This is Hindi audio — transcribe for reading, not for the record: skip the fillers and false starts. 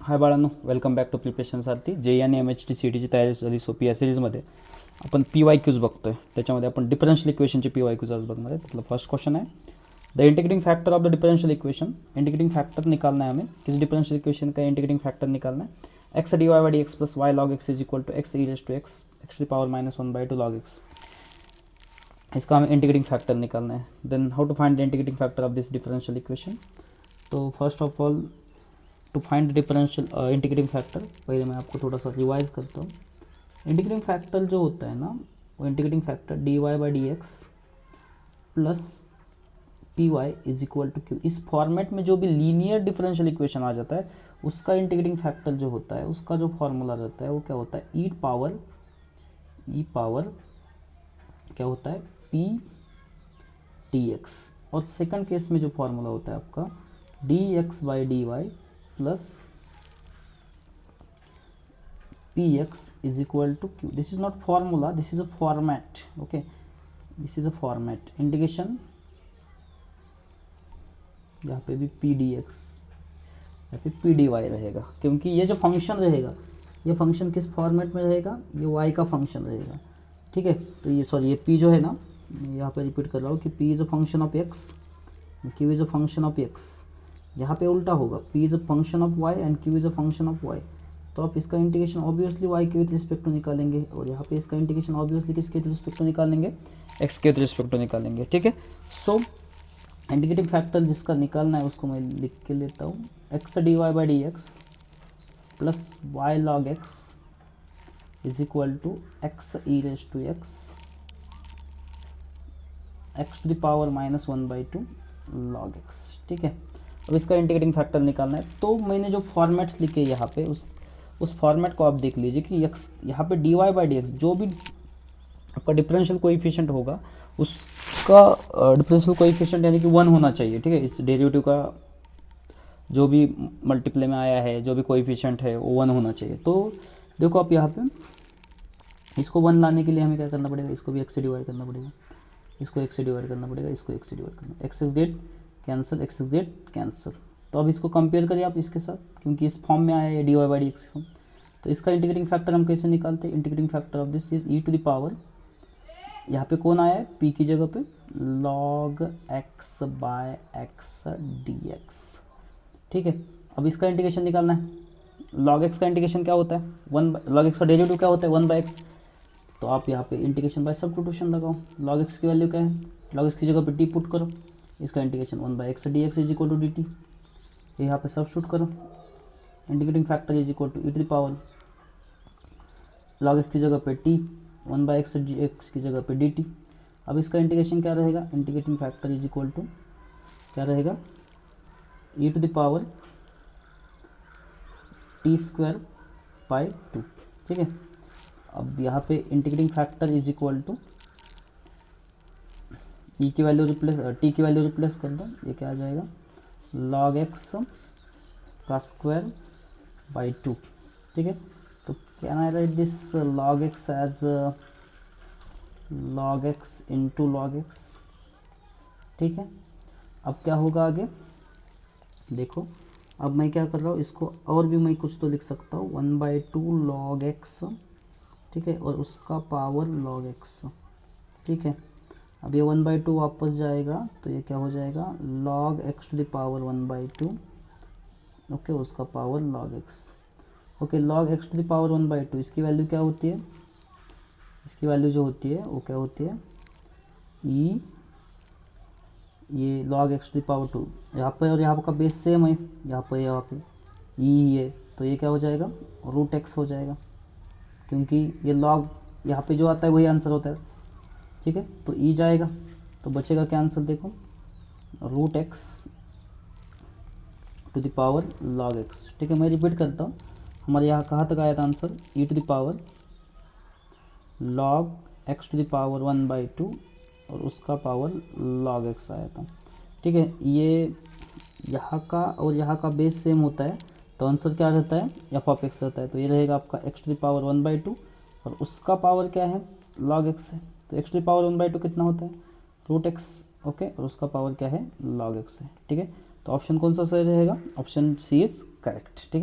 हाय बाळांनो, वेलकम बॅक टू प्रिपरेशन सारथी. जे आणि MHT CTची तयारी झाली सोपी या सिरीजमध्ये आपण PYQs बघतोय. त्याच्यामध्ये आपण डिफरन्शियल इक्वेशनचे PYQs आज बघणार आहे. त्यातला फर्स्ट क्वेश्चन आहे, the integrating factor of the differential equation. Integrating factor निकालना है हमें. किसी डिफरेंशियल इक्वेशन का इंटिग्रेटिंग फैक्टर निकालना है. X dy by dx plus y log x is equal to x e raise to x x to the power -1/2 log x. इसका हमें इंटीग्रेटिंग फैक्टर निकालना है. Then how to find the integrating factor of this differential equation. तो first of all to find differential integrating factor, पहले मैं आपको थोड़ा सा रिवाइज करता हूँ. इंटीग्रेटिंग फैक्टर जो होता है ना, वो integrating factor dy by dx plus p y is equal to q. इस फॉर्मेट में जो भी लीनियर डिफरेंशियल इक्वेशन आ जाता है उसका इंटीग्रेटिंग फैक्टर जो होता है, उसका जो फॉर्मूला रहता है वो क्या होता है, ई पावर क्या होता है, पी टी एक्स. और सेकंड केस में जो फॉर्मूला होता है आपका d x by d y plus p x is equal to q. This is not formula, this is a format. Okay, this is a format. Integration यहाँ पे भी पी डी एक्स, यहाँ पे पी डी वाई रहेगा, क्योंकि ये जो फंक्शन रहेगा, ये फंक्शन किस फॉर्मेट में रहेगा, ये वाई का फंक्शन रहेगा. ठीक है, तो ये सॉरी, ये पी जो है ना, मैं यहाँ पे रिपीट कर रहा हूँ कि p is a function of x, q is a function of x. यहाँ पे उल्टा होगा, p is a function of y and q is a function of y. तो आप इसका इंटीग्रेशन ऑब्वियसली वाई के विथ रिस्पेक्ट टू निकालेंगे, और यहाँ पे इसका इंटीग्रेशन ऑब्वियसली किसके रिस्पेक्ट टू निकालेंगे, एक्स के रिस्पेक्ट टू निकालेंगे. ठीक है, सो इंटीग्रेटिंग फैक्टर जिसका निकालना है उसको मैं लिख के लेता हूँ. X d y by d x plus y log x is equal to x e raise to x x to the power -1/2 log x. ठीक है, अब इसका इंटीग्रेटिंग फैक्टर निकालना है. तो मैंने जो फॉर्मेट्स लिखे यहाँ पे उस फॉर्मेट को आप देख लीजिए कि x यहाँ पे dy बाई डी एक्स जो भी आपका डिफरेंशियल कोएफिशिएंट होगा उसका डिफरेंशियल कोएफिशिएंट यानी कि 1 होना चाहिए. ठीक है, इस डेरिवेटिव का जो भी मल्टीप्ले में आया है, जो भी कोएफिशिएंट है वो 1 होना चाहिए. तो देखो आप यहाँ पे इसको 1 लाने के लिए हमें क्या करना पड़ेगा, इसको भी x से डिवाइड करना पड़ेगा, इसको x से डिवाइड करना पड़ेगा, इसको x से डिवाइड करना. X is get cancel, x is get cancel. तो अब इसको कंपेयर करिए आप इसके साथ, क्योंकि इस फॉर्म में आया है d y by d x form. तो इसका इंटीग्रेटिंग फैक्टर हम कैसे निकालते हैं, integrating factor of this is e to the power, यहाँ पे कौन आया है, p की जगह पे log x by x d x. ठीक है, अब इसका इंटीग्रेशन निकालना है. log x का इंटीग्रेशन क्या होता है, log x का डेरिवेटिव क्या होता है, 1/x. तो आप यहाँ पे इंटीग्रेशन बाय सब्स्टिट्यूशन लगाओ. log x की वैल्यू क्या है, log x की जगह पे t पुट करो, इसका integration 1/x dx is equal to dt. यहाँ पे सब्स्टिट्यूट करो, integrating factor is equal to e to the power log x की जगह पे t, 1/x dx की जगह पे dt. अब इसका इंटीग्रेशन क्या रहेगा, integrating factor is equal to क्या रहेगा, ई टू द पावर t² 2. ठीक है, अब यहाँ पे integrating factor is equal to E की वैल्यू रिप्लेस, टी की वैल्यू रिप्लेस कर दो, ये क्या आ जाएगा, log x का स्क्वायर बाई 2. ठीक है, तो can I write this log x as log x into log x. ठीक है, अब क्या होगा आगे देखो. अब मैं क्या कर रहा हूँ, इसको और भी मैं कुछ तो लिख सकता हूँ, 1/2 log x. ठीक है, और उसका पावर log x. ठीक है, अब ये 1/2 वापस जाएगा, तो ये क्या हो जाएगा, log x to the power 1/2. Okay, उसका power log x. Okay, log x to the power 1/2, इसकी वैल्यू क्या होती है, इसकी वैल्यू जो होती है वो क्या होती है, ई, ये log x to the power 2 यहाँ पर, और यहाँ का बेस सेम है, यहाँ पे ई है, तो ये क्या हो जाएगा, √x हो जाएगा, क्योंकि ये log यहाँ पे जो आता है वही आंसर होता है. ठीक है, तो ई जाएगा, तो बचेगा क्या आंसर, देखो √x to the power log x. ठीक है, मैं रिपीट करता हूँ, हमारे यहाँ कहाँ तक आया था answer, e to the power log x to the power 1/2 और उसका पावर log x आया था. ठीक है, ये यहाँ का और यहाँ का बेस सेम होता है, तो आंसर क्या रहता है, f(x) रहता है. तो ये रहेगा आपका x टू द पावर 1/2 और उसका पावर क्या है, log x है. तो x टू द पावर 1/2 कितना होता है, √x. ओके, और उसका पावर क्या है, log x है. ठीक है, तो ऑप्शन कौन सा सही रहेगा, ऑप्शन सी इज करेक्ट. ठीक है.